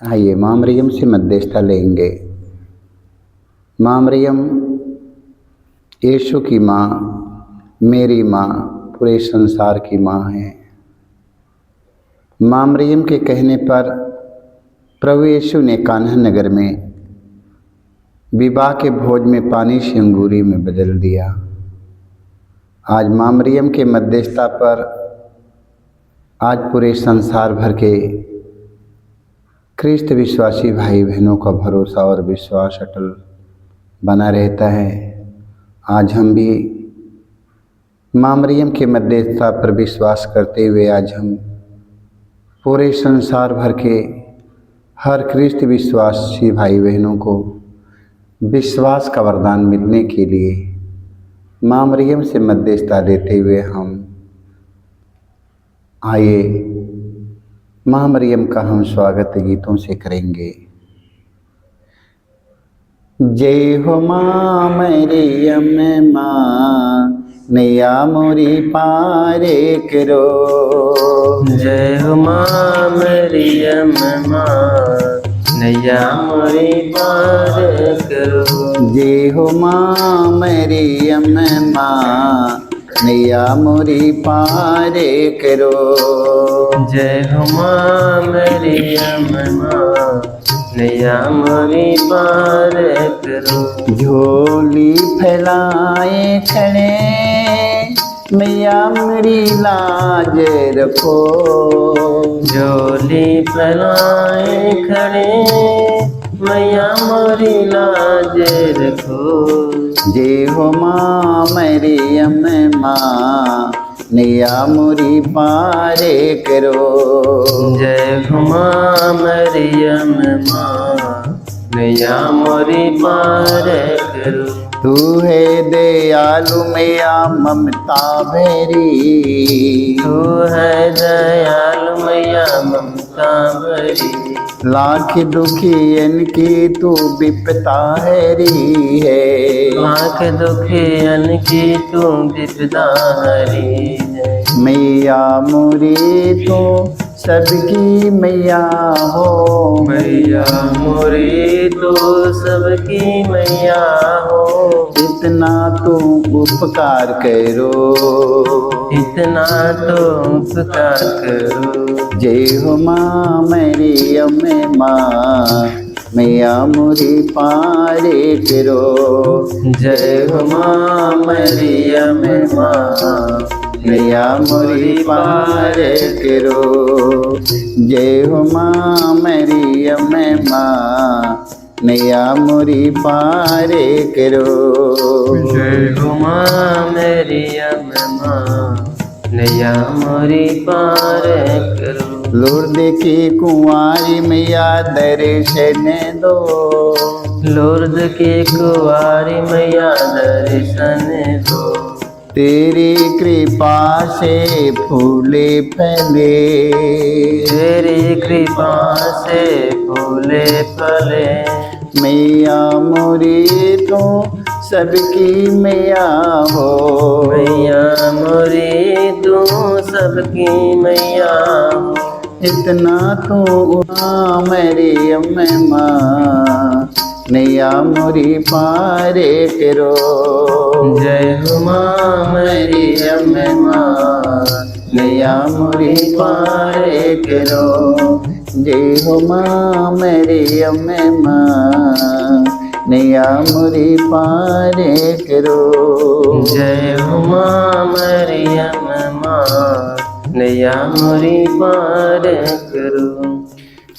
आइए माँ मरियम से मध्यस्थता लेंगे। माँ मरियम यीशु की माँ, मेरी माँ, पूरे संसार की माँ है। माँ मरियम के कहने पर प्रभु यीशु ने कान्हा नगर में विवाह के भोज में पानी से अंगूरी में बदल दिया। आज माँ मरियम के मध्यस्थता पर आज पूरे संसार भर के ख्रिस्त विश्वासी भाई बहनों का भरोसा और विश्वास अटल बना रहता है। आज हम भी माँ मरियम के मध्यस्थता पर विश्वास करते हुए आज हम पूरे संसार भर के हर ख्रिस्त विश्वासी भाई बहनों को विश्वास का वरदान मिलने के लिए माँ मरियम से मध्यस्थता लेते हुए हम आइए माँ मरियम का हम स्वागत गीतों से करेंगे। जय हो माँ मरियम माँ, नैया मोरी पारे करो। जय हो माँ मरियम माँ, नैया मोरी पार करो। जय हो माँ मरियम माँ, नैया मोरी पारे करो। जय हो माँ मरियम माँ, नैया मोरी पार करो। झोली फैलाए खड़े मैया मेरी लाज रखो। झोली फैलाए खड़े मैया मोरी लाज रखो। जय हो माँ मरियम माँ, नैया मोरी पारे करो। जय हो माँ मरियम माँ, नैया मोरी पार करो। तू है दयालु मैया ममता भरी। तू है दयालु मैया ममता भरी। लाख दुखियन की तू विपता हरी है। लाख दुखियन की तू विपदा हरी है। मैया मोरी तू सबकी मैया हो। मैया मोरी तो सबकी मैया हो। इतना तू उपकार करो, इतना तो उपकार करो। जय हो माँ मरियम माँ, मैया मोरी पारे करो। जय हो माँ मरियम माँ, मैया मोरी पारे करो। जय हो माँ मरियम माँ, नैया मोरी पारे करो। जय हो माँ मरियम माँ, नैया मोरी पार करो। लोर्द की कुंवारी मैया दर्शन दो। लोर्द की कुंवारी मैया दर्शन दो। तेरी कृपा से फूले फले। तेरी कृपा से फूले फले। मैया मोरी तो सबकी मैया हो। मैया मोरी तू सबकी मैया हो। इतना तो माँ मरियम माँ, नैया मोरी पारे करो। जय हो माँ मरियम माँ, नैया मोरी पारे करो। जय हो माँ मरियम माँ, नैया मोरी पारे करो। जय हो माँ मरियम माँ, नैया मोरी पार करो।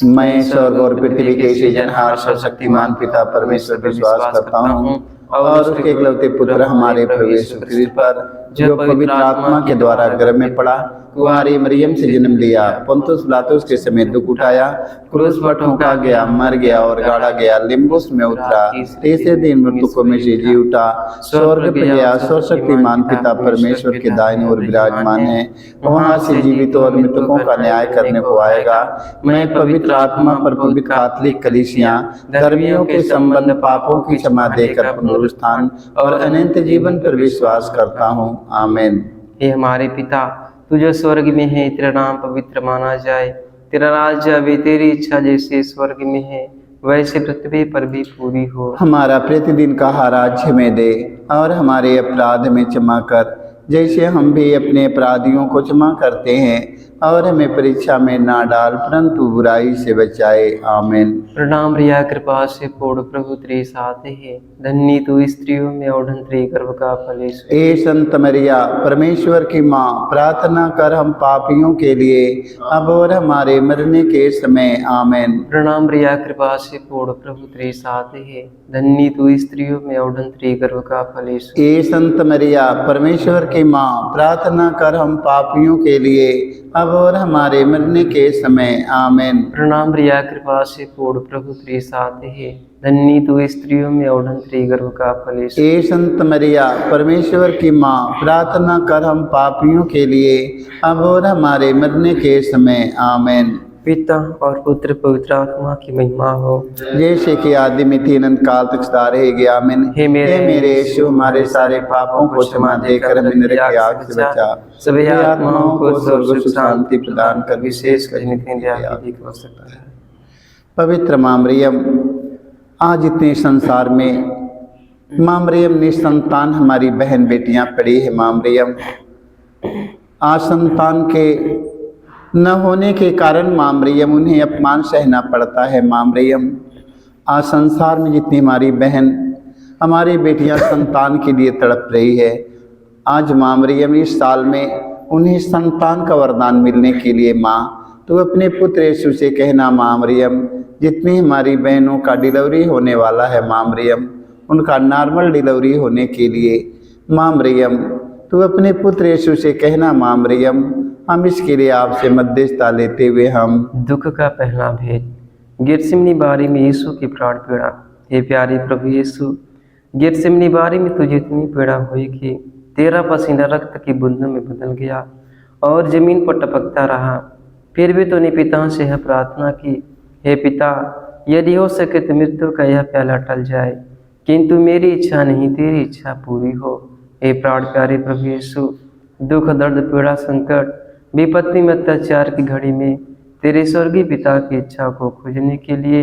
मैं स्वर्ग और पृथ्वी के सृजनहार सर्वशक्तिमान पिता परमेश्वर पर विश्वास करता हूँ और उसके इकलौते पुत्र हमारे प्रभु यीशु ख्रिस्त पर, जो पवित्र आत्मा के द्वारा गर्भ में पड़ा, कुंवारी मरियम से जन्म लिया, पुन्तियुस पिलातुस के समय दुख उठाया, क्रूस पर ठोका गया, मर गया और गाड़ा गया, लिम्बुस में उतरा, तीसरे दिन मृतकों में से जी उठा, स्वर्ग पे गया, सर्वशक्तिमान पिता परमेश्वर के दाहिने ओर विराजमान है, वहां से जीवित और मृतकों का न्याय करने को आएगा। मैं पवित्र आत्मा पर पवित्र कैथोलिक कलीसिया, धर्मियों के संबंध, पापों की क्षमा देकर पुनरुत्थान और अनंत जीवन पर विश्वास करता हूँ। आमीन। हे हमारे पिता, तू जो स्वर्ग में है, तेरा नाम पवित्र माना जाए, तेरा राज्य अभी तेरी इच्छा जैसे स्वर्ग में है वैसे पृथ्वी पर भी पूरी हो। हमारा प्रतिदिन का आहार आज हमें दे और हमारे अपराध में क्षमा कर जैसे हम भी अपने अपराधियों को क्षमा करते हैं, और हमें परीक्षा में ना डाल परंतु बुराई से बचाए। आमीन। प्रणाम रिया कृपा से पूर्ण प्रभु तेरे साथ है, धन्य तू स्त्रियों में और धन्य तेरे गर्भ का फल यीशु। ए संत मरिया परमेश्वर की माँ, प्रार्थना कर हम पापियों के लिए अब और हमारे मरने के समय। आमीन। प्रणाम रिया कृपा से पूर्ण प्रभु तेरे साथ है, धन्य तू स्त्रियों में और धन्य तेरे गर्भ का फल यीशु। ए संत मरिया परमेश्वर की माँ, प्रार्थना कर हम पापियों के लिए अब और हमारे मरने के समय। आमीन। प्रणाम रिया कृपा से पूर्ण प्रभु तेरे साथ है, धन्य तू स्त्रियों में और धन्य तेरे गर्भ का फल यीशु। ए संत मरिया परमेश्वर की माँ, प्रार्थना कर हम पापियों के लिए अब और हमारे मरने के समय। आमीन। पिता और पुत्र पवित्र आत्मा की महिमा हो, जैसे कि आदि में थी अनंत काल तक सदा रहेगी। आमीन। हे मेरे यीशु, हमारे सारे पापों को क्षमा देकर हमें नरक की आग से बचा, सभी आत्माओं को स्वर्ग सुख शांति प्रदान कर, विशेष कर जिनके लिए आपकी हो सकता है। पवित्र माँ मरियम, आज इतने संसार में माँ मरियम निसंतान हमारी बहन बेटियां पड़ी है। माँ मरियम, आज संतान के न होने के कारण माँ मरियम उन्हें अपमान सहना पड़ता है। माँ मरियम, आज संसार में जितनी हमारी बहन हमारी बेटियां संतान के लिए तड़प रही है, आज माँ मरियम इस साल में उन्हें संतान का वरदान मिलने के लिए माँ तो अपने पुत्र यीशु से कहना। माँ मरियम, जितनी हमारी बहनों का डिलीवरी होने वाला है माँ मरियम, उनका नॉर्मल डिलीवरी होने के लिए माँ मरियम तो अपने पुत्र यीशु से कहना। माँ मरियम, हम इसके लिए आपसे मध्यस्थता लेते हुए हम दुख का पहला भेद। गिरसिमनी बारी में यीशु की प्राण पीड़ा। हे प्यारे प्रभु यीशु, गिरसिमनी बारी में तुझे इतनी पीड़ा हुई कि तेरा पसीना रक्त की बूंदों में बदल गया और जमीन पर टपकता रहा। फिर भी तूने पिता से यह प्रार्थना की, हे पिता, यदि हो सके तो मृत्यु का यह प्याला टल जाए, किंतु मेरी इच्छा नहीं तेरी इच्छा पूरी हो। हे प्राण प्यारे प्रभु यीशु, दुख दर्द पीड़ा संकट विपत्ति में अत्याचार की घड़ी में तेरे स्वर्गीय पिता की इच्छा को खोजने के लिए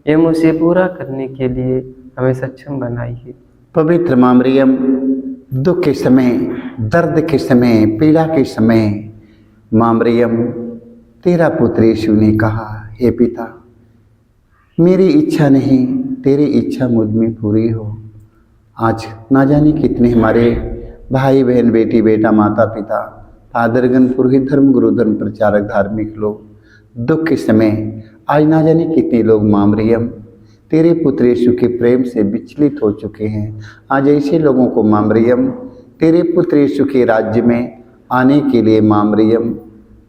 एवं उसे पूरा करने के लिए हमें सक्षम बनाइए। पवित्र माँ मरियम, दुख के समय, दर्द के समय, पीड़ा के समय माँ मरियम तेरा पुत्र यीशु ने कहा, हे पिता, मेरी इच्छा नहीं तेरी इच्छा मुझ में पूरी हो। आज ना जाने कितने हमारे भाई बहन बेटी बेटा माता पिता फादरगण पुरोहित धर्म गुरु धर्म प्रचारक धार्मिक लोग दुख के समय आज ना जाने कितने लोग माँ मरियम तेरे पुत्र यीशु के प्रेम से विचलित हो चुके हैं। आज ऐसे लोगों को माँ मरियम तेरे पुत्र यीशु के राज्य में आने के लिए माँ मरियम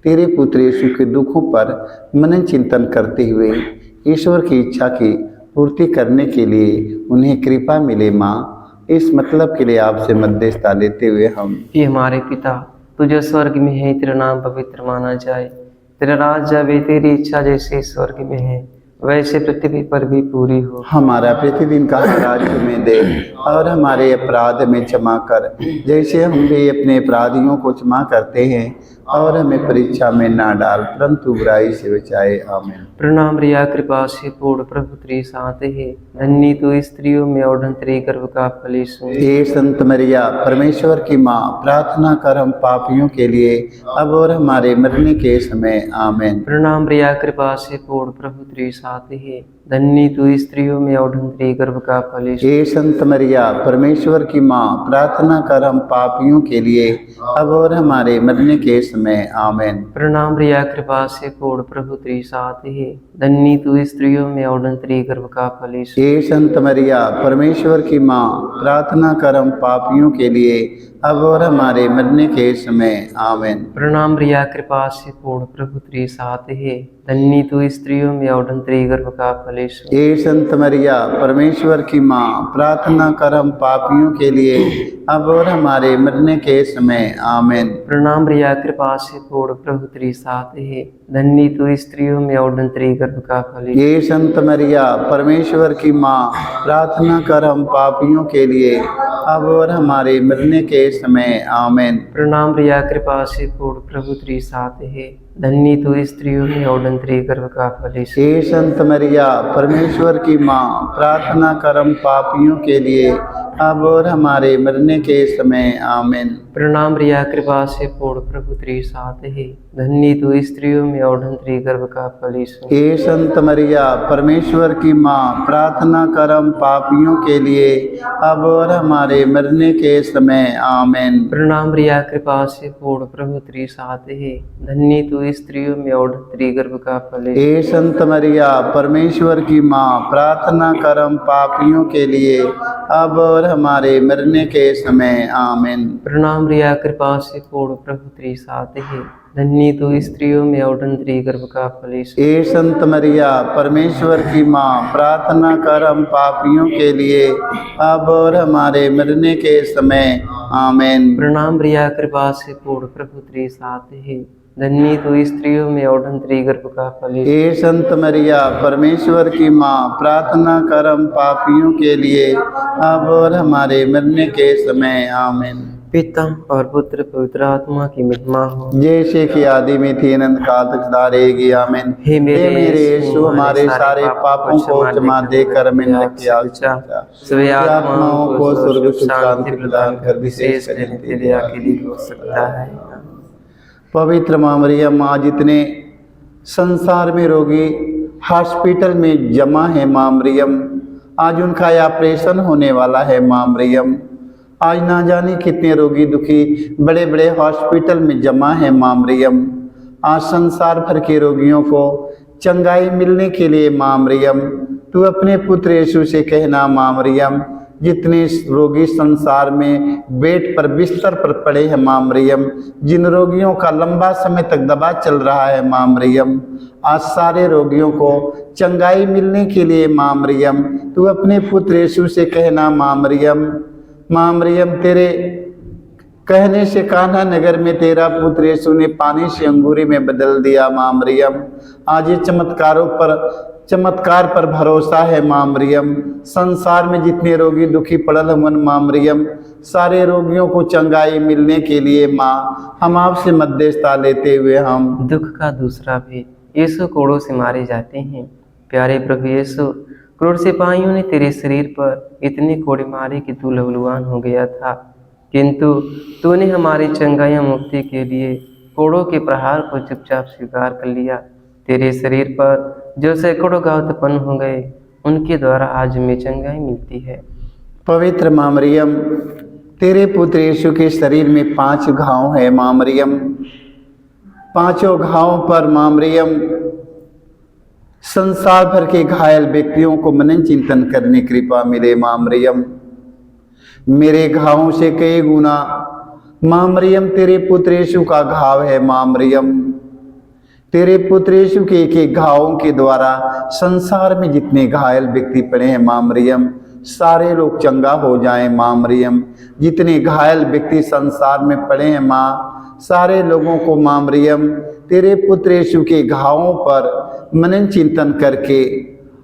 तेरे पुत्र यीशु के दुखों पर मनन चिंतन करते हुए ईश्वर की इच्छा की पूर्ति करने के लिए उन्हें कृपा मिले। माँ, इस मतलब के लिए आपसे मध्यस्थता लेते हुए हम ये हमारे पिता तू जो स्वर्ग में है, तेरा नाम पवित्र माना जाए, तेरा राज्य आवे, तेरी इच्छा जैसे स्वर्ग में है वैसे पृथ्वी पर भी पूरी हो। हमारा प्रतिदिन का आहार हमें दे और हमारे अपराध में क्षमा कर जैसे हम भी अपने अपराधियों को क्षमा करते हैं, और हमें परीक्षा में ना डाल परंतु बुराई से बचाए। आमीन। प्रणाम रिया कृपा से पूर्ण प्रभु तेरे साथ है, धन्य तू स्त्रियों में और धन्य तेरे गर्भ का फल यीशु। हे संत मरिया परमेश्वर की माँ, प्रार्थना कर हम पापियों के लिए अब और हमारे मरने के समय। आमीन। प्रणाम रिया कृपा से पूर्ण प्रभु तेरे साथ है, धन्य तू स्त्रियों में और धन्य तेरे गर्भ का फल यीशु। हे संत मरिया परमेश्वर की माँ, प्रार्थना कर हम पापियों के लिए अब और हमारे मरने के समय। आमीन। प्रणाम रिया कृपा से पूर्ण प्रभु तेरे साथ है, धन्य तू स्त्रियों में और धन्य तेरे गर्भ का फल यीशु। हे संत मरिया परमेश्वर की माँ, प्रार्थना कर हम पापियों के लिए अब और हमारे मरने के समय। आमीन। प्रणाम रिया कृपा से पूर्ण प्रभु तेरे साथ है, धन्य तू स्त्रियों में और धन्य तेरे गर्भ का फल यीशु। हे संत मरिया परमेश्वर की माँ, प्रार्थना कर हम पापियों के लिए अब और हमारे मरने के समय। आमीन। प्रणाम रिया कृपा से पूर्ण प्रभु तेरे साथ है, धन्य तू स्त्रियों में और धन्य तेरे गर्भ का फल यीशु। हे संत मरिया परमेश्वर की माँ, प्रार्थना कर हम पापियों के लिए अब और हमारे मरने के समय आमीन। प्रणाम प्रिया कृपा से पूर्ण प्रभु तेरे साथ है, धन्य तू स्त्रियों में और तेरे गर्भ का फल यीशु। हे संत मरिया परमेश्वर की माँ, प्रार्थना करम पापियों के लिए अब और हमारे मरने के समय आमीन। प्रणाम प्रिया कृपा से पूर्ण प्रभु तेरे साथ है, धन्य तू स्त्रियों में और तेरे गर्भ का फल यीशु। हे संत मरिया परमेश्वर की माँ, प्रार्थना करम पापियों के लिए अब और हमारे मरने के समय आमीन। प्रणाम प्रिया कृपा से पूर्ण प्रभु तेरे साथ है, धन्य तू स्त्रियों में और तेरे गर्भ का फल यीशु। हे संत मरिया परमेश्वर की माँ, प्रार्थना करम पापियों के लिए अब और हमारे मरने के समय आमीन। प्रणाम प्रिया कृपा से पूर्ण प्रभु तेरे साथ है, धन्य तू स्त्रियों में और तेरे गर्भ का फल यीशु। हे संत मरिया परमेश्वर की माँ, प्रार्थना करम पापियों के लिए अब और हमारे मरने के समय आमीन। प्रणाम प्रिया कृपा से पूर्ण प्रभु तेरे साथ है, धन्य तू स्त्रियों में और तेरे गर्भ का फल यीशु। हे संत मरिया परमेश्वर की माँ, प्रार्थना करम पापियों के लिए अब और हमारे मरने के समय आमीन। पिता और पुत्र पवित्र आत्मा की महिमा हो, जैसे कि आदि में थी अनंत काल तक सदा रहेगी आमीन। हे मेरे यीशु हमारे सारे पापों को क्षमा देकर हमें नरक की आग से बचा। सभी आत्माओं को स्वर्ग सुख शांति प्रदान कर विशेष तेरे अकेली हो सकता है। पवित्र माँ मरियम, आज जितने संसार में रोगी हॉस्पिटल में जमा है माँ मरियम, आज उनका ऑपरेशन होने वाला है माँ मरियम। आज ना जाने कितने रोगी दुखी बड़े बड़े हॉस्पिटल में जमा है माँ मरियम। आज संसार भर के रोगियों को चंगाई मिलने के लिए माँ मरियम तू अपने पुत्र यीशु से कहना माँ मरियम, जितने रोगी संसार में बेड पर बिस्तर पर पड़े हैं माँ मरियम, जिन रोगियों का लंबा समय तक दवा चल रहा है माँ मरियम, आज सारे रोगियों को चंगाई मिलने के लिए माँ मरियम तू अपने पुत्र यीशु से कहना माँ मरियम। माँ मरियम, तेरे कहने से कान्हा नगर में तेरा पुत्र यीशु ने पानी से अंगूरी में बदल दिया माँ मरियम। आज ये चमत्कार पर भरोसा है माँ मरियम। संसार में जितने रोगी दुखी पड़ल हुन माँ मरियम, सारे रोगियों को चंगाई मिलने के लिए माँ हम आपसे मध्यस्थता लेते हुए हम दुख का दूसरा भी यीशु कोड़ों से मारे जाते हैं। प्यारे प्रभु यीशु, क्रूर सिपाहियों ने तेरे शरीर पर इतने कोड़े मारे कि तू लहूलुहान हो गया था, किंतु तूने हमारी चंगाई मुक्ति के लिए कोड़ों के प्रहार को चुपचाप स्वीकार कर लिया। तेरे शरीर पर जो सैकड़ों घाव उत्पन्न हो गए, उनके द्वारा आज हमें चंगाई मिलती है। पवित्र माँ मरियम, तेरे पुत्र यीशु के शरीर में 5 घाव है माँ मरियम। 5 घावों पर माँ मरियम संसार भर के घायल व्यक्तियों को मनन चिंतन करने की कृपा मिले माँ मरियम। मेरे घावों से कई गुना माँ मरियम तेरे पुत्र यीशु का घाव है माँ मरियम। तेरे पुत्र यीशु के एक घावों के द्वारा संसार में जितने घायल व्यक्ति पड़े हैं माँ मरियम, सारे लोग चंगा हो जाएं माँ मरियम। जितने घायल व्यक्ति संसार में पड़े हैं माँ, सारे लोगों को माँ मरियम तेरे पुत्र यीशु के घावों पर मनन चिंतन करके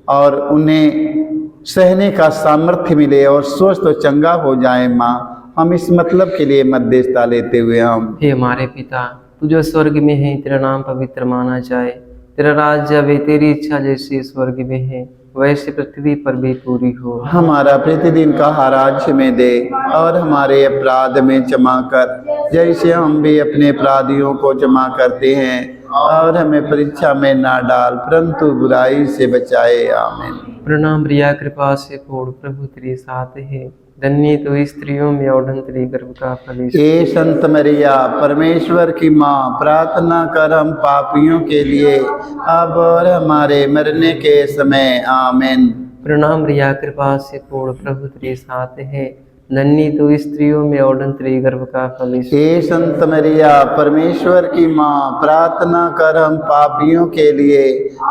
और उन्हें सहने का सामर्थ्य मिले और स्वस्थ और चंगा हो जाए माँ। हम इस मतलब के लिए मध्यस्थता लेते हुए हम हे हमारे पिता, तू जो स्वर्ग में है, तेरा नाम पवित्र माना जाए। तेरा राज्य आवे, तेरी इच्छा जैसे स्वर्ग में है वैसे पृथ्वी पर भी पूरी हो। हमारा प्रतिदिन का आहार में दे और हमारे अपराध में क्षमा कर, जैसे हम भी अपने अपराधियों को क्षमा करते हैं, और हमें परीक्षा में ना डाल परंतु बुराई से बचाए। आमीन। प्रणाम प्रिया कृपा से पूर्ण प्रभु तेरे साथ है, धन्य तो स्त्रियों में और तेरे गर्भ का फल यीशु। हे संत मरिया परमेश्वर की माँ, प्रार्थना कर हम पापियों के लिए अब और हमारे मरने के समय। आमीन। प्रणाम प्रिया कृपा से पूर्ण प्रभु तेरे साथ है, धन्य तो स्त्रियों में और तेरे गर्भ का फल यीशु। हे संत मरिया परमेश्वर की माँ, प्रार्थना कर हम पापियों के लिए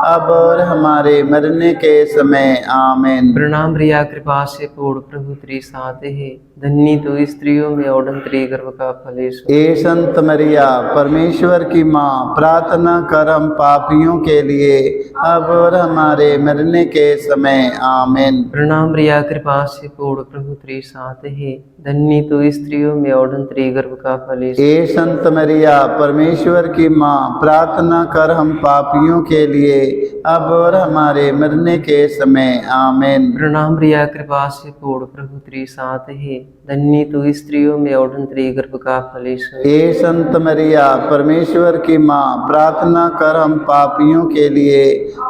अब और हमारे मरने के समय। आमीन। प्रणाम प्रिया कृपा से पूर्ण प्रभु तेरे साथ है, धन्य तू स्त्रियों में और तेरे गर्भ का फल यीशु। ए संत मरिया परमेश्वर की माँ, प्रार्थना कर हम पापियों के लिए अब और हमारे मरने के समय आमीन। प्रणाम मरिया, कृपा से पूर्ण, प्रभु तेरे साथ है, धन्य तू स्त्रियों में और तेरे गर्भ का फल यीशु। ए संत मरिया परमेश्वर की माँ, प्रार्थना कर हम पापियों के लिए अब और हमारे मरने के समय आमीन। प्रणाम मरिया, कृपा से पूर्ण, प्रभु तेरे साथ है, धन्य तू स्त्रियों में और तेरे गर्भ का फल यीशु। ए संत मरिया परमेश्वर की माँ, प्रार्थना कर हम पापियों के लिए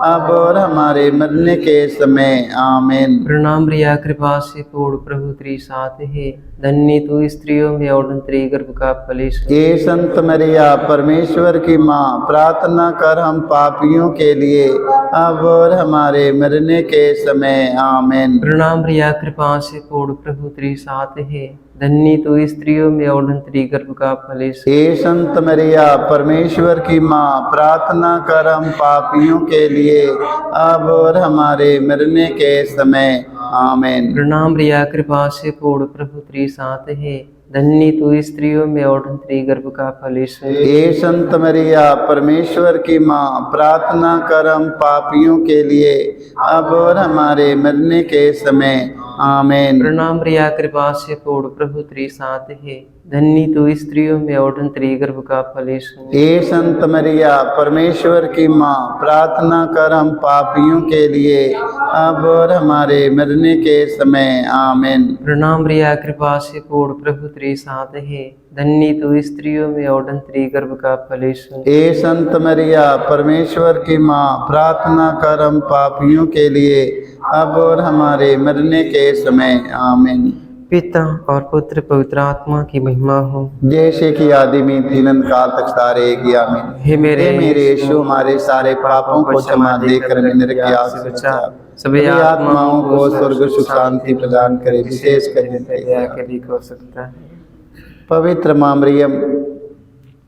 अब और हमारे मरने के समय आमीन। प्रणाम मरिया, कृपा से पूर्ण, प्रभु तेरे साथ है, धन्य तू स्त्रियों में और तेरे गर्भ का फल यीशु। ए संत मरिया परमेश्वर की माँ, प्रार्थना कर हम पापियों के लिए अब और हमारे मरने के समय आमीन। प्रणाम मरिया, कृपा से पूर्ण, प्रभु तेरे साथ है, धन्य तू स्त्रियों में और तेरे गर्भ का फल यीशु। ए संत मरिया परमेश्वर की माँ, प्रार्थना कर हम पापियों के लिए अब और हमारे मरने के समय आमीन। प्रणाम मरिया, कृपा से पूर्ण, प्रभु तेरे साथ है, धन्य तू स्त्रियों में और तेरे गर्भ का फल यीशु। ए संत मरिया परमेश्वर की माँ, प्रार्थना कर हम पापियों के लिए अब और हमारे मरने के समय आमीन। प्रणाम मरिया, कृपा से पूर्ण, प्रभु तेरे साथ है, धन्य तू स्त्रियों में और तेरे गर्भ का फल यीशु। ए संत मरिया परमेश्वर की माँ, प्रार्थना कर हम पापियों के लिए अब और हमारे मरने के समय आमीन। प्रणाम मरिया, कृपा से पूर्ण, प्रभु तेरे साथ है, धन्य तू स्त्रियों में और तेरे गर्भ का फल यीशु। ए संत मरिया परमेश्वर की माँ, प्रार्थना कर हम पापियों के लिए अब और हमारे मरने के समय आमीन। पिता और पुत्र पवित्र आत्मा की महिमा हो, जैसे कि आदि में थी अनंत काल तक सारे की आमीन। हे मेरे यीशु, हमारे सारे पापों को क्षमा देकर नरक की आग से बचा, सभी आत्माओं को स्वर्ग सुख शांति प्रदान करे, विशेष कर के लिए हो सकता है। पवित्र माँ मरियम,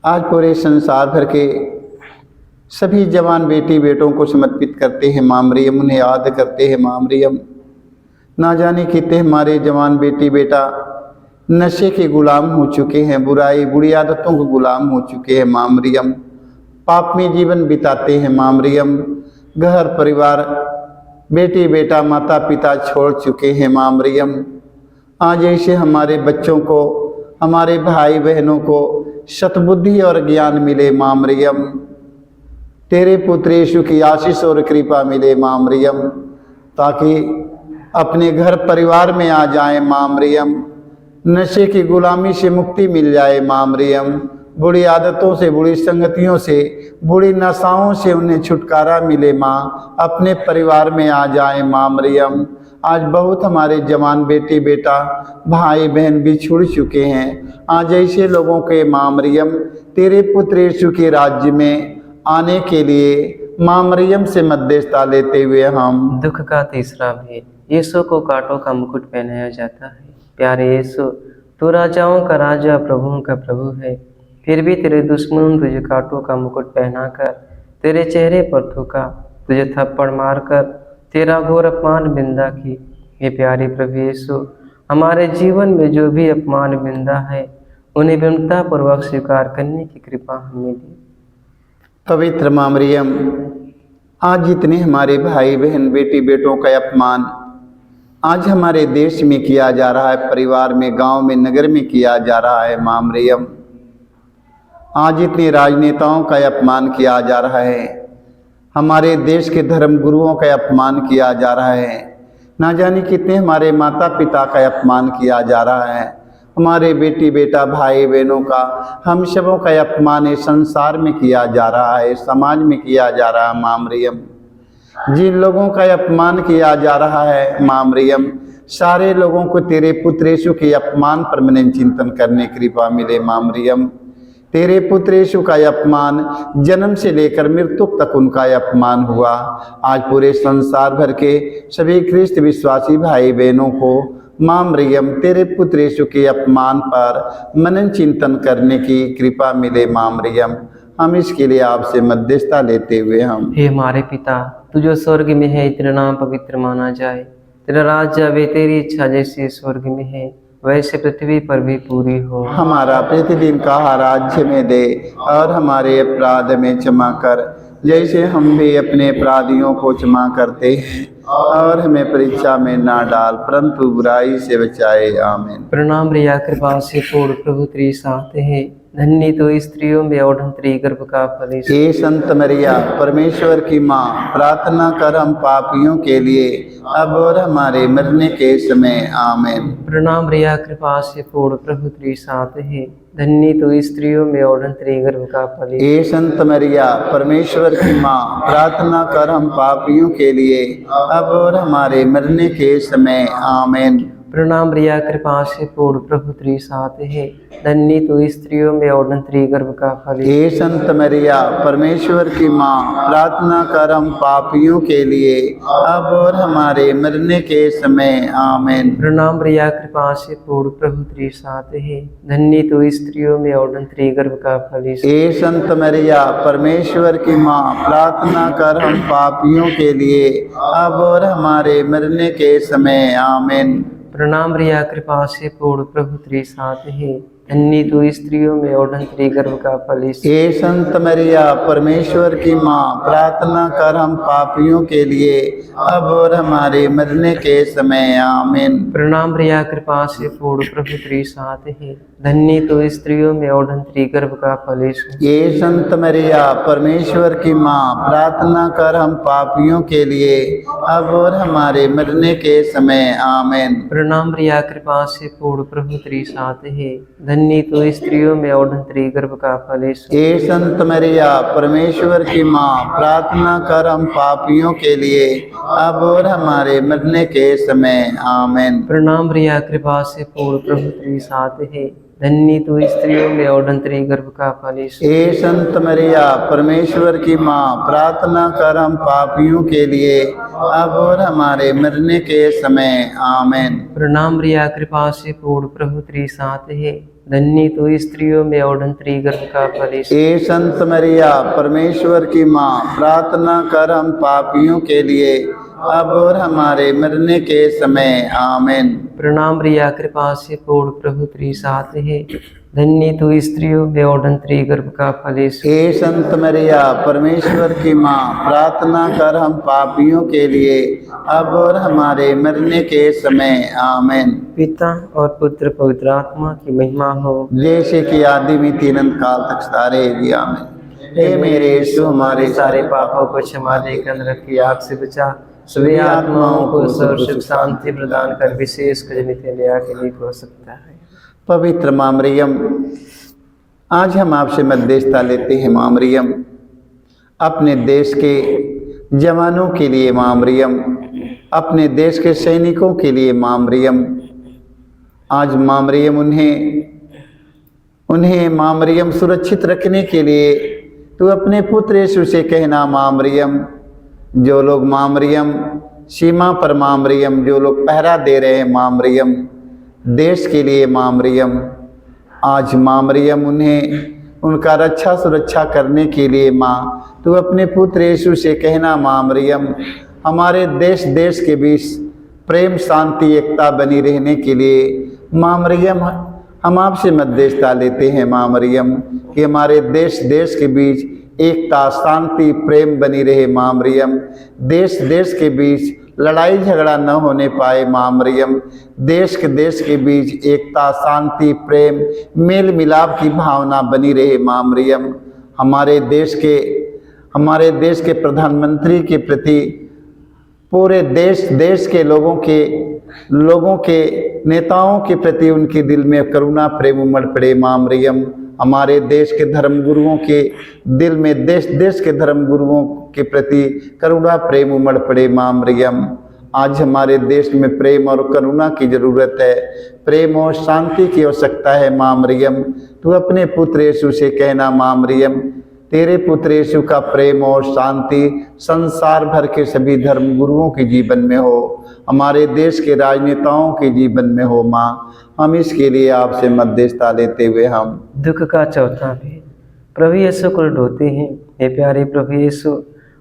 आज पूरे संसार भर के सभी जवान बेटी बेटों को समर्पित करते हैं माँ मरियम, उन्हें याद करते हैं माँ मरियम। ना जाने कितने हमारे जवान बेटी बेटा नशे के गुलाम हो चुके हैं, बुराई बुरी आदतों के गुलाम हो चुके हैं माँ मरियम, पाप में जीवन बिताते हैं माँ मरियम, घर परिवार बेटी बेटा माता पिता छोड़ चुके हैं माँ मरियम। आज ऐसे हमारे बच्चों को, हमारे भाई बहनों को सद्बुद्धि और ज्ञान मिले माँ मरियम, तेरे पुत्र यीशु की आशीष और कृपा मिले माँ मरियम, ताकि अपने घर परिवार में आ जाए माँ मरियम, नशे की गुलामी से मुक्ति मिल जाए माँ मरियम, बुरी आदतों से, बुरी संगतियों से, बुरी नशाओं से उन्हें छुटकारा मिले माँ, अपने परिवार में आ जाए माँ मरियम। आज बहुत हमारे जवान बेटी बेटा भाई बहन बिछुड़ चुके हैं, आज ऐसे लोगों के माँ मरियम तेरे पुत्र यीशु के राज्य में आने के लिए माँ मरियम से मध्यस्थता लेते हुए हम दुख का तीसरा भेद, यीशु को कांटों का मुकुट पहनाया जाता है। प्यारे यीशु, तू राजाओं का राजा, प्रभुओं का प्रभु है, फिर भी तेरे दुश्मन तुझे कांटों का मुकुट पहनाकर तेरे चेहरे पर थूका, तुझे थप्पड़ मारकर तेरा घोर अपमान निंदा की। हे प्यारे प्रभु यीशु, हमारे जीवन में जो भी अपमान निंदा है उन्हें विनम्रतापूर्वक स्वीकार करने की कृपा हमें दी। पवित्र माँ मरियम, आज जितने हमारे भाई बहन बेटी बेटों का अपमान आज हमारे देश में किया जा रहा है, परिवार में, गांव में, नगर में किया जा रहा है माँ मरियम, आज इतने राजनेताओं का अपमान किया जा रहा है, हमारे देश के धर्म गुरुओं का अपमान किया जा रहा है, ना जाने कितने हमारे माता पिता का अपमान किया जा रहा है, हमारे बेटी बेटा भाई बहनों का, हम सबों का अपमान इस संसार में किया जा रहा है, समाज में किया जा रहा है माँ मरियम। जिन लोगों का अपमान किया जा रहा है माँ मरियम, सारे लोगों को तेरे पुत्र यीशु के अपमान पर मन चिंतन करने की कृपा मिले माँ मरियम। तेरे पुत्र यीशु का अपमान जन्म से लेकर मृत्यु तक उनका अपमान हुआ, आज पूरे संसार भर के सभी ख्रिस्त विश्वासी भाई बहनों को माँ मरियम तेरे पुत्र यीशु के अपमान पर मनन चिंतन करने की कृपा मिले माँ मरियम। हम इसके लिए आपसे मध्यस्थता लेते हुए हम हे हमारे पिता, तू जो स्वर्ग में है, तेरा नाम पवित्र माना जाए, तेरा राज्य आवे, तेरी इच्छा जैसे स्वर्ग में है वैसे पृथ्वी पर भी पूरी हो। हमारा प्रतिदिन का आहार आज में दे, और हमारे अपराध में क्षमा कर, जैसे हम भी अपने अपराधियों को क्षमा करते हैं, और हमें परीक्षा में ना डाल, परंतु बुराई से बचाए। आमीन। प्रणाम रिया कृपा से पूर्ण प्रभु तेरी साथ है, धन्य तो स्त्रियों में और धन्य गर्भ का फल यीशु। हे संत मरिया, परमेश्वर की माँ, प्रार्थना कर हम पापियों के लिए, अब और हमारे मरने के समय। आमीन। प्रणाम रिया कृपा से पूर्ण प्रभु तेरी साथ है, धन्य तो स्त्रियों में और धन्य गर्भ का फल यीशु। हे संत मरिया, परमेश्वर की माँ, प्रार्थना कर हम पापियों के लिए, अब और हमारे मरने के समय। आमीन। प्रणाम रिया कृपा से पूर्ण प्रभु तेरी साथ है, धन्य तो स्त्रियों में और धन्य गर्भ का फल यीशु। हे संत मरिया, परमेश्वर की माँ, प्रार्थना कर हम पापियों के लिए, अब और हमारे मरने के समय। आमीन। प्रणाम रिया कृपा से पूर्ण प्रभु तेरी साथ है, धन्य तो स्त्रियों में और धन्य गर्भ का फल यीशु। हे संत मरिया, परमेश्वर की माँ, प्रार्थना कर हम पापियों के लिए, अब और हमारे मरने के समय। आमीन। प्रणाम रिया कृपा से पूर्ण प्रभु तेरी साथ है, धन्य तो स्त्रियों में और धन्य गर्भ का फल यीशु। हे संत मरिया, परमेश्वर की माँ, प्रार्थना कर हम पापियों के लिए, अब और हमारे मरने के समय। आमीन। प्रणाम रिया कृपा से पूर्ण प्रभु तेरी साथ है, धन्य तो स्त्रियों में और धन्य गर्भ का फल यीशु। हे संत मरिया, परमेश्वर की माँ, प्रार्थना कर हम पापियों के लिए, अब और हमारे मरने के समय। आमीन। प्रणाम रिया कृपा से पूर्ण प्रभु तेरी साथ है, धन्य तो स्त्रियों में और धन्य गर्भ का फल यीशु। हे संत मरिया, परमेश्वर की माँ, प्रार्थना कर हम पापियों के लिए, अब और हमारे मरने के समय। आमीन। प्रणाम रिया कृपा से पूर्ण प्रभु तेरी साथ है, धन्य तो स्त्रियों में और धन्य गर्भ का फल यीशु। हे संत मरिया, परमेश्वर की माँ, प्रार्थना कर हम पापियों के लिए, अब और हमारे मरने के समय। आमीन। प्रणाम रिया कृपा से पूर्ण प्रभु तेरी साथ है, धन्य तो स्त्रियों में और धन्य गर्भ का फल यीशु। हे संत मरिया, परमेश्वर की माँ, प्रार्थना कर हम पापियों के लिए, अब और हमारे मरने के समय। आमीन। प्रणाम रिया कृपा से पूर्ण प्रभु तेरी साथ है, धन्य तो स्त्रियों में और धन्य गर्भ का फल यीशु। हे संत मरिया, परमेश्वर की माँ, प्रार्थना कर हम पापियों के लिए, अब और हमारे मरने के समय। आमीन। पिता और पुत्र पवित्र आत्मा की महिमा हो, जैसे कि आदि में तीन अनंत काल तक सदा रहेगी। आमीन। हे मेरे यीशु, हमारे सारे पापों को क्षमा देकर नरक की आग से बचा, सभी आत्माओं को सर्व सुख शांति प्रदान कर, विशेष कर नित्य दया के लिए हो सकता है। पवित्र माँ मरियम, आज हम आपसे मध्यस्थता लेते हैं। माँ मरियम, अपने देश के जवानों के लिए माँ मरियम, अपने देश के सैनिकों के लिए माँ मरियम, आज माँ मरियम उन्हें माँ मरियम सुरक्षित रखने के लिए तू अपने पुत्र यीशु से कहना। माँ मरियम, जो लोग माँ मरियम सीमा पर, माँ मरियम जो लोग पहरा दे रहे हैं, माँ मरियम देश के लिए, माँ मरियम आज माँ मरियम उन्हें उनका रक्षा सुरक्षा करने के लिए माँ तू अपने पुत्र यीशु से कहना। माँ मरियम, हमारे देश के बीच प्रेम शांति एकता बनी रहने के लिए माँ मरियम हम आपसे मध्यस्थता लेते हैं। माँ मरियम, कि हमारे देश के बीच एकता शांति प्रेम बनी रहे। माँ मरियम, देश के बीच लड़ाई झगड़ा न होने पाए। माँ मरियम, देश के बीच एकता शांति प्रेम मेल मिलाप की भावना बनी रहे। माँ मरियम, हमारे देश के प्रधानमंत्री के प्रति पूरे देश के लोगों के नेताओं के प्रति उनके दिल में करुणा प्रेम उमड़ पड़े। माँ मरियम, हमारे देश के धर्मगुरुओं के दिल में देश के धर्मगुरुओं के प्रति करुणा प्रेम उमड़ पड़े। माँ मरियम, आज हमारे देश में प्रेम और करुणा की जरूरत है, प्रेम और शांति की आवश्यकता है। माँ मरियम, तू अपने पुत्र यीशु से कहना। माँ मरियम, तेरे पुत्र यीशु का प्रेम और शांति संसार भर के सभी धर्मगुरुओं के जीवन में हो, हमारे देश के राजनेताओं के जीवन में हो। माँ, हम इसके लिए आपसे मध्यस्थता लेते हुए हम दुख का चौथा भेद प्रभु यीशु को ढोते हैं। हे प्यारे प्रभु यीशु,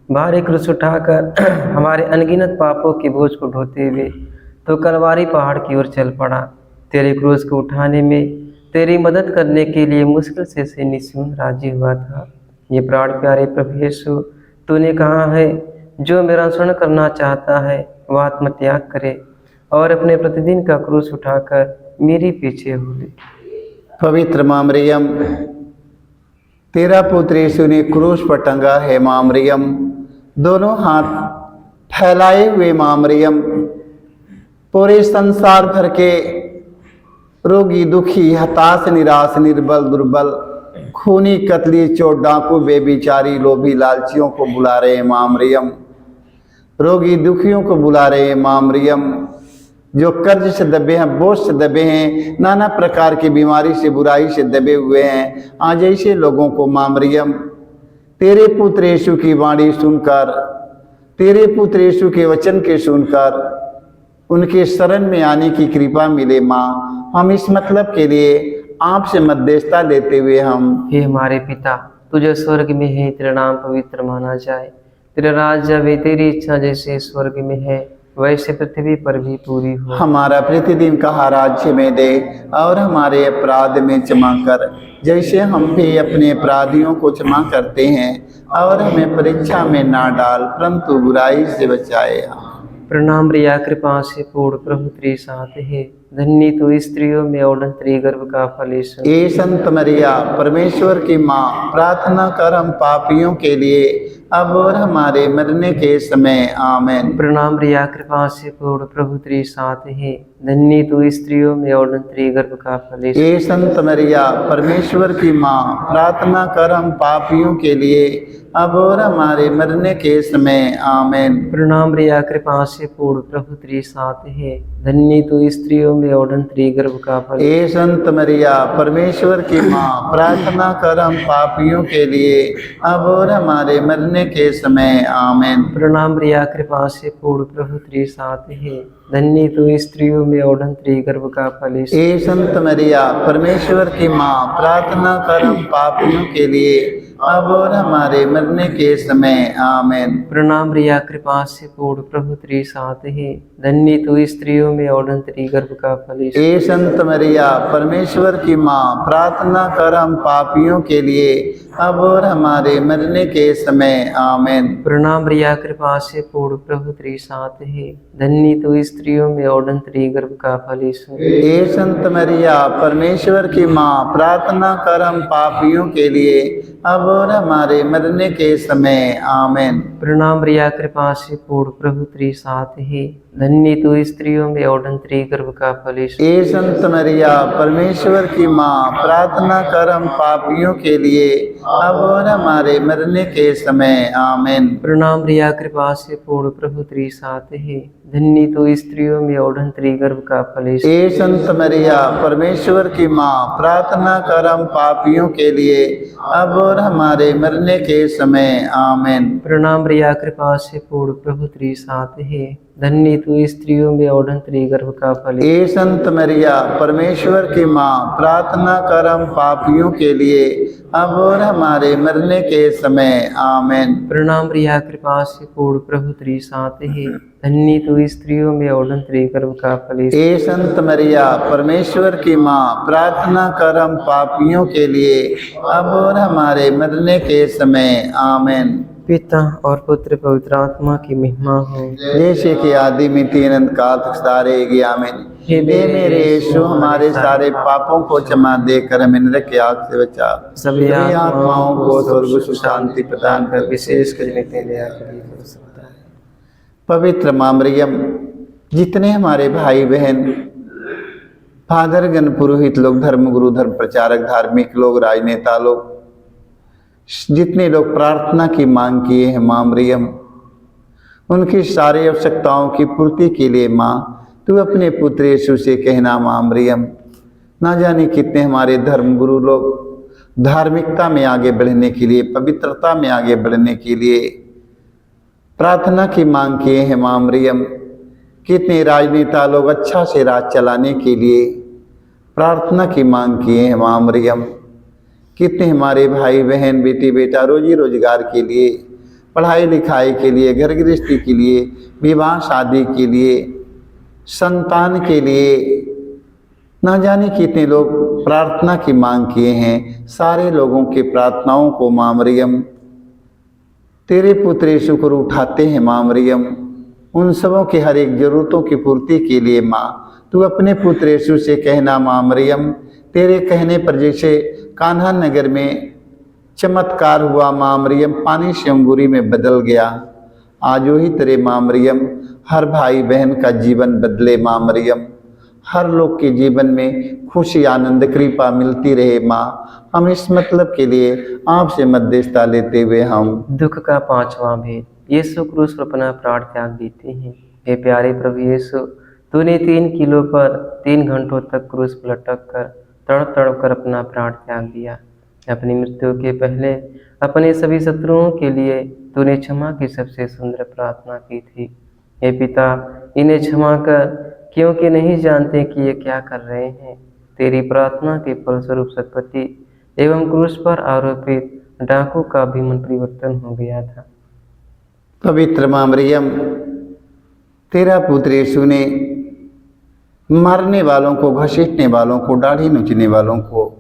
भारी क्रूस उठाकर हमारे अनगिनत पापों के बोझ को ढोते हुए तो कलवारी पहाड़ की ओर चल पड़ा। तेरे क्रूस को उठाने में तेरी मदद करने के लिए मुश्किल से निस्यून राजी हुआ था। ये प्राण प्यारे प्रभु यीशु, तूने कहा है जो मेरा अनुसरण करना चाहता है वह आत्मत्याग करे और अपने प्रतिदिन का क्रूस उठाकर मेरे पीछे हो ले। पवित्र माँ मरियम, तेरा पुत्र यीशु ने क्रूस पर टंगा है। माँ मरियम, दोनों हाथ फैलाए हुए माँ मरियम, पूरे संसार भर के रोगी, दुखी, हताश, निराश, निर्बल, दुर्बल, खूनी, कतली, चोर, डाकू, बेबिचारी, लोभी, लालचियों को बुला रहे हैं माँ मरियम। रोगी दुखियों को बुला रहे हैं माँ मरियम। जो कर्ज से दबे हैं, बोझ से दबे हैं, नाना प्रकार की बीमारी से, बुराई से दबे हुए हैं, आज ऐसे लोगों को माँ मरियम तेरे पुत्र यीशु की वाणी सुनकर, तेरे पुत्र यीशु के वचन के सुनकर उनके शरण में आने की कृपा मिले। माँ, हम इस मतलब के लिए आपसे मध्यस्थता लेते हुए हम हे हमारे पिता, तुझे स्वर्ग में है, तेरा नाम पवित्र माना जाए, तेरा राज्य आवे, तेरी इच्छा जैसे स्वर्ग में है वैसे पृथ्वी पर भी पूरी हो। हमारा प्रतिदिन का राज्य में दे और हमारे अपराध में क्षमा कर, जैसे हम भी अपने अपराधियों को क्षमा करते हैं, और हमें परीक्षा में ना डाल परंतु बुराई से बचाए। प्रणाम रिया, कृपा से पूर्ण, प्रभु तेरे साथ है, धन्य तू स्त्रियों में और तेरे गर्भ का फल यीशु। ए संत मरिया, परमेश्वर की माँ, प्रार्थना कर हम पापियों के लिए अब और हमारे मरने के समय। आमीन। प्रणाम रिया, कृपा से पूर्ण, प्रभु तेरे साथ है, धन्य तू स्त्रियों में और तेरे गर्भ का फल यीशु। ए संत मरिया, परमेश्वर की माँ, प्रार्थना कर हम पापियों के लिए अब और हमारे मरने के समय। आमीन। प्रणाम रिया, कृपा से पूर्ण, प्रभु तेरे साथ है, धन्य तू स्त्रियों में और तेरे गर्भ का फल। ए संत मरिया, परमेश्वर की माँ, प्रार्थना कर हम पापियों के लिए अब और हमारे मरने के समय। आमीन। प्रणाम रिया, कृपा से पूर्ण, प्रभु तेरे साथ है, धन्य तू स्त्रियों में और तेरे गर्भ का फल यीशु। ए संत मरिया, परमेश्वर की माँ, प्रार्थना कर हम पापियों के लिए अब और हमारे मरने के समय। आमीन। प्रणाम रिया, कृपा से पूर्ण, प्रभु तेरे साथ है, धन्य तू स्त्रियों में और तेरे गर्भ का फल यीशु। ए संत मरिया, परमेश्वर की माँ, प्रार्थना कर हम पापियों के लिए अब और हमारे मरने के समय। आमीन। प्रणाम रिया, कृपा से पूर्ण, प्रभु तेरे साथ है, धन्य तू स्त्रियों में और तेरे गर्भ का फल यीशु। ए संत मरिया, परमेश्वर की माँ, प्रार्थना कर हम पापियों के लिए अब और हमारे मरने के समय। आमीन। प्रणाम रिया, कृपा से पूर्ण, प्रभु तेरे साथ है, धन्य तू स्त्रियों में और तेरे गर्भ का फल यीशु। ए संत मरिया, परमेश्वर की माँ, प्रार्थना कर हम पापियों के लिए अब और हमारे मरने के समय। आमीन। प्रणाम रिया, कृपा से पूर्ण, प्रभु तेरे साथ है, धन्य तू स्त्रियों में और तेरे गर्भ का फल यीशु। ए संत मरिया, परमेश्वर की माँ, प्रार्थना कर हम पापियों के लिए अब और हमारे मरने के समय। आमीन। प्रणाम रिया, कृपा से पूर्ण, प्रभु तेरे साथ है, धन्य तू स्त्रियों में और तेरे गर्भ का फल यीशु। ए संत मरिया, परमेश्वर की माँ, प्रार्थना कर हम पापियों के लिए अब और हमारे मरने के समय। आमीन। प्रणाम रिया, कृपा से पूर्ण, प्रभु तेरे साथ है, धन्य तू स्त्रियों में और तेरे गर्भ का फल यीशु। ए संत मरिया, परमेश्वर की माँ, प्रार्थना कर हम पापियों के लिए अब और हमारे मरने के समय। आमीन। पिता और पुत्र पवित्र आत्मा की महिमा हो, जैसे कि आदि में तीन अनंत काल तक सदा रहेगी। आमीन। हे मेरे यीशु, हमारे सारे पापों को क्षमा देकर हमें नरक की आग से बचा, सभी आत्माओं को स्वर्ग सुख शांति प्रदान कर, विशेष कर पवित्र माँ मरियम, जितने हमारे भाई बहन, फादरगण, पुरोहित लोग, धर्मगुरु, धर्म प्रचारक, धार्मिक लोग, राजनेता लोग, जितने लोग प्रार्थना की मांग किए हैं माँ मरियम, उनकी सारी आवश्यकताओं की पूर्ति के लिए माँ तू अपने पुत्र यीशु से कहना माँ मरियम, ना जाने कितने हमारे धर्मगुरु लोग धार्मिकता में आगे बढ़ने के लिए, पवित्रता में आगे बढ़ने के लिए प्रार्थना की मांग किए हैं माँ मरियम। कितने राजनेता लोग अच्छा से राज चलाने के लिए प्रार्थना की मांग किए हैं माँ मरियम। कितने हमारे भाई बहन, बेटी बेटा रोजी रोजगार के लिए, पढ़ाई लिखाई के लिए, घर गृहस्थी के लिए, विवाह शादी के लिए, संतान के लिए ना जाने कितने लोग प्रार्थना की मांग किए हैं। सारे लोगों के प्रार्थनाओं को माँ मरियम तेरे पुत्र यीशु को उठाते हैं। माँ मरियम उन सबों की हर एक जरूरतों की पूर्ति के लिए माँ तू अपने पुत्र यीशु से कहना। माँ मरियम तेरे कहने पर जैसे कान्हा नगर में चमत्कार हुआ माँ मरियम, पानी से अंगूरी में बदल गया, आज वही तेरे माँ मरियम हर भाई बहन का जीवन बदले। माँ मरियम हर लोग के जीवन में खुशी आनंद कृपा मिलती रहे। माँ हम इस मतलब के लिए आपसे मध्यस्थता लेते हुए हम दुख का पांचवां भेद। यीशु क्रूस पर अपना प्राण त्याग देते हैं। हे प्यारे प्रभु यीशु, तूने 3 किलो पर 3 घंटों तक क्रूस पर लटक कर तड़प तड़प कर अपना प्राण त्याग दिया। अपनी मृत्यु के पहले अपने सभी शत्रुओं के लिए तूने क्षमा की सबसे सुंदर प्रार्थना की थी। हे पिता, इन्हें क्षमा कर, क्योंकि नहीं जानते कि ये क्या कर रहे हैं। तेरी प्रार्थना के फलस्वरूप शतपति एवं क्रूस पर आरोपित डाकू का भी मन परिवर्तन हो गया था। पवित्र माँ मरियम, तेरा पुत्र यीशु ने मारने वालों को, घसीटने वालों को, दाढ़ी नोचने वालों को,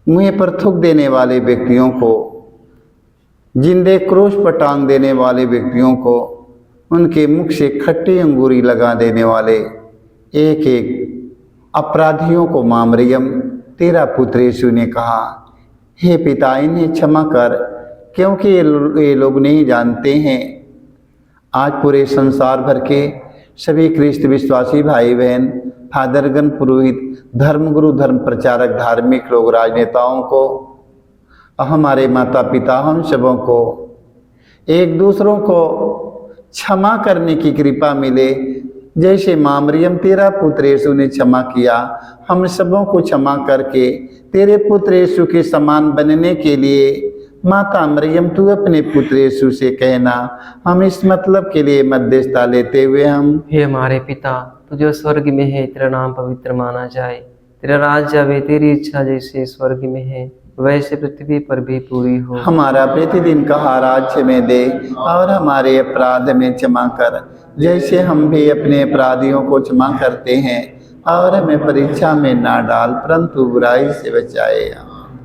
मुँह पर थूक देने वाले व्यक्तियों को, जिंदे क्रूस पर टांग देने वाले व्यक्तियों को, उनके मुख से खट्टी अंगूरी लगा देने वाले एक एक अपराधियों को माँ मरियम तेरा पुत्र यीशु ने कहा, हे पिता, इन्हें क्षमा कर, क्योंकि ये लोग नहीं जानते हैं। आज पूरे संसार भर के सभी ख्रिस्त विश्वासी भाई बहन, फादरगण, पुरोहित, धर्मगुरु, धर्म प्रचारक, धार्मिक लोग, राजनेताओं को, हमारे माता पिता, हम सबों को एक दूसरों को क्षमा करने की कृपा मिले। जैसे माँ मरियम तेरा पुत्र यीशु ने क्षमा किया, हम सबों को क्षमा करके तेरे पुत्र यीशु के समान बनने के लिए माता मरियम तू अपने पुत्र यीशु से कहना। हम इस मतलब के लिए मध्यस्थता लेते हुए हम हे हमारे पिता, तू जो स्वर्ग में है, तेरा नाम पवित्र माना जाए, तेरा राज्य आवे, तेरी इच्छा जैसे स्वर्ग में है वैसे पृथ्वी पर भी पूरी हो। हमारा प्रतिदिन का आहार आज हमें दे, और हमारे अपराध में क्षमा कर, जैसे हम भी अपने अपराधियों को क्षमा करते हैं, और हमें परीक्षा में ना डाल, परंतु बुराई से बचाए।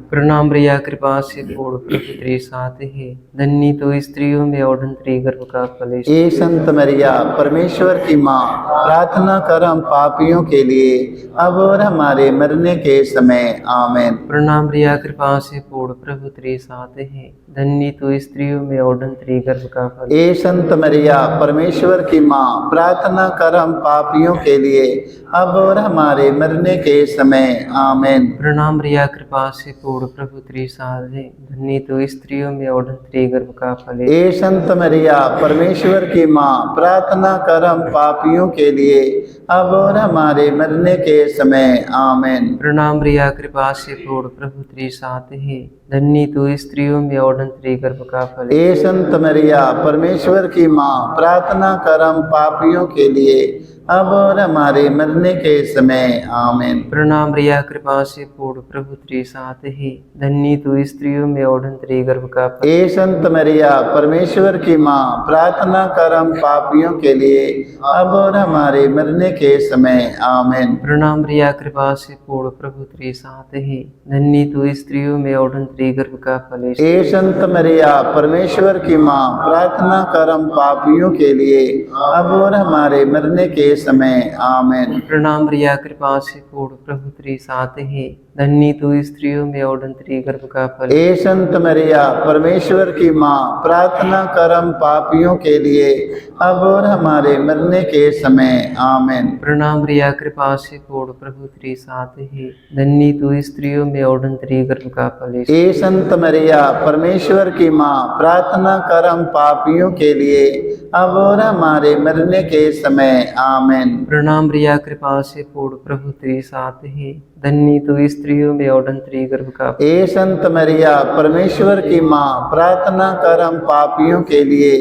प्रणाम रिया, कृपा से पूर्ण प्रभु तेरे साथ है, धन्य तो स्त्रियों में और धन्य गर्भ का फल। ए संत मरिया, परमेश्वर की माँ, प्रार्थना कर हम पापियों के लिए अब और हमारे मरने के समय। आमीन। प्रणाम रिया, कृपा से पूर्ण प्रभु तेरे साथ है, धन्य तो स्त्रियों में और धन्य गर्भ का फल। ए संत मरिया, परमेश्वर की माँ, प्रार्थना कर हम पापियों के लिए अब और हमारे मरने के समय। आमीन। प्रणाम रिया, कृपा से पूर्ण प्रभु तेरे साथ है, धन्य तो स्त्रियों में और धन्य गर्भ का फल। ए संत मरिया, परमेश्वर की माँ, प्रार्थना कर हम पापियों के लिए अब और हमारे मरने के समय। आमीन। प्रणाम रिया, कृपा से पूर्ण प्रभु तेरे साथ है, धन्य तो स्त्रियों में और धन्य गर्भ का फल। ए संत मरिया, परमेश्वर की माँ, प्रार्थना कर हम पापियों के लिए अब और हमारे मरने के समय। आमीन। प्रणाम रिया, कृपा से पूर्ण प्रभु तेरे साथ है, धन्य तो स्त्रियों में और धन्य गर्भ का फल। ए संत मरिया, परमेश्वर की माँ, प्रार्थना कर हम पापियों के लिए अब और हमारे मरने के समय। आमीन। प्रणाम रिया, कृपा से पूर्ण प्रभु तेरे साथ है, धन्य तो स्त्रियों में और धन्य गर्भ का फल। ए संत मरिया, परमेश्वर की माँ, प्रार्थना कर हम पापियों के लिए अब और हमारे मरने के समय। आमीन। प्रणाम रिया, कृपा से पूर्ण प्रभु तेरे साथ है, धन्य तो स्त्रियों में और धन्य गर्भ का फल। ए संत मरिया, परमेश्वर की माँ, प्रार्थना कर हम पापियों के लिए अब और हमारे मरने के समय। आमीन। प्रणाम रिया, कृपा से पूर्ण प्रभु तेरे साथ है, धन्य तो स्त्रियों में और धन्य गर्भ का फल। ए संत मरिया, परमेश्वर की माँ, प्रार्थना कर हम पापियों के लिए अब और हमारे मरने के समय। आमीन। प्रणाम रिया, कृपा से पूर्ण प्रभु तेरे साथ है, धन्य तो स्त्रियों में और धन्य गर्भ का फल। ए संत मरिया, परमेश्वर की माँ, प्रार्थना कर हम पापियों के लिए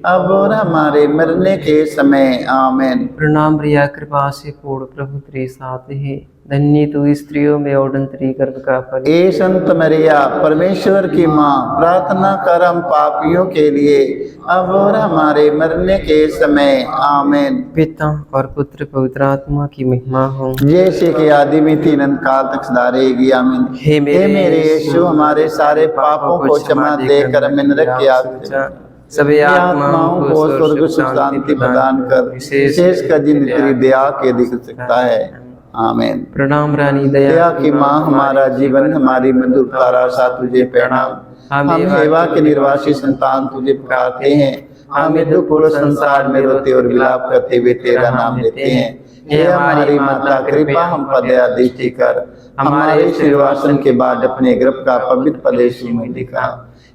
अब और हमारे मरने के समय। आमीन। प्रणाम रिया, कृपा से पूर्ण प्रभु तेरे साथ है, धन्य तू स्त्रियों में और धन्य गर्भ का फल। ए संत मरिया परमेश्वर की माँ, प्रार्थना कर हम पापियों के लिए अब और हमारे मरने के समय। आमीन। पिता और पुत्र पवित्र आत्मा की महिमा हो, जैसे कि आदि में थी अनंत काल तक सदा रहेगी। आमीन। हे मेरे यीशु, हमारे सारे पापों को क्षमा देकर हमें नरक की आग से सभी आत्माओं को स्वर्ग सुख शांति प्रदान कर, विशेष कर जिन तेरी दया के दिख सकता है। आमीन। प्रणाम रानी दया दया की माँ, हमारा जीवन हमारी मधुरता आशा तुझे प्रणाम। हम हेवा के निर्वासी संतान तुझे पुकारते हैं, हमें दुख पूर्ण संसार में रोते और विलाप करते हुए तेरा नाम लेते हैं। हे हमारी माता, कृपा हम पर दया दृष्टि कर, हमारे सिरवासन के बाद अपने गर्भ का पवित्र फल यीशु में दिखा।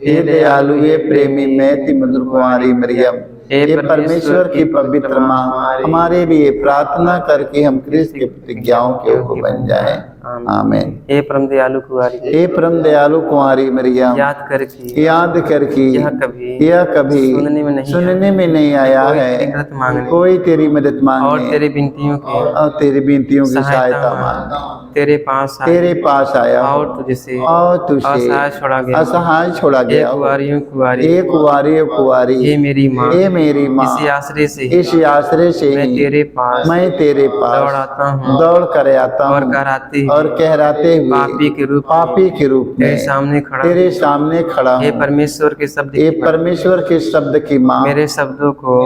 हे दयालु, हे प्रेमी, मैं मधुर कुंवारी मरियम, हे परमेश्वर की पवित्र माँ, हमारे लिए प्रार्थना करके हम क्रिस्त की प्रतिज्ञाओं के योग्य बन जाएं। आमीन। हे परम दयालु कुंवारी, हे परम दयालु कुंवारी मरियम, याद करके यह कभी सुनने में नहीं आया है, कोई तेरी मदद मांगने और तेरी विनतियों की सहायता मांगने तेरे पास आया और तुझसे असहाय छोड़ा गया। कुंवारी कुंवारी, हे मेरी माँ, इसी आश्रय से मैं तेरे पास दौड़ कर आता हूँ और कहराते हुए पापी के रूप में तेरे सामने खड़ा हूँ। हे परमेश्वर के शब्द की माँ, मेरे शब्दों को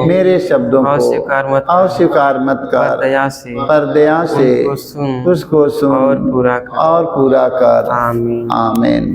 अस्वीकार मत कर, पर दया से उसको सुन और पूरा कर। आमीन।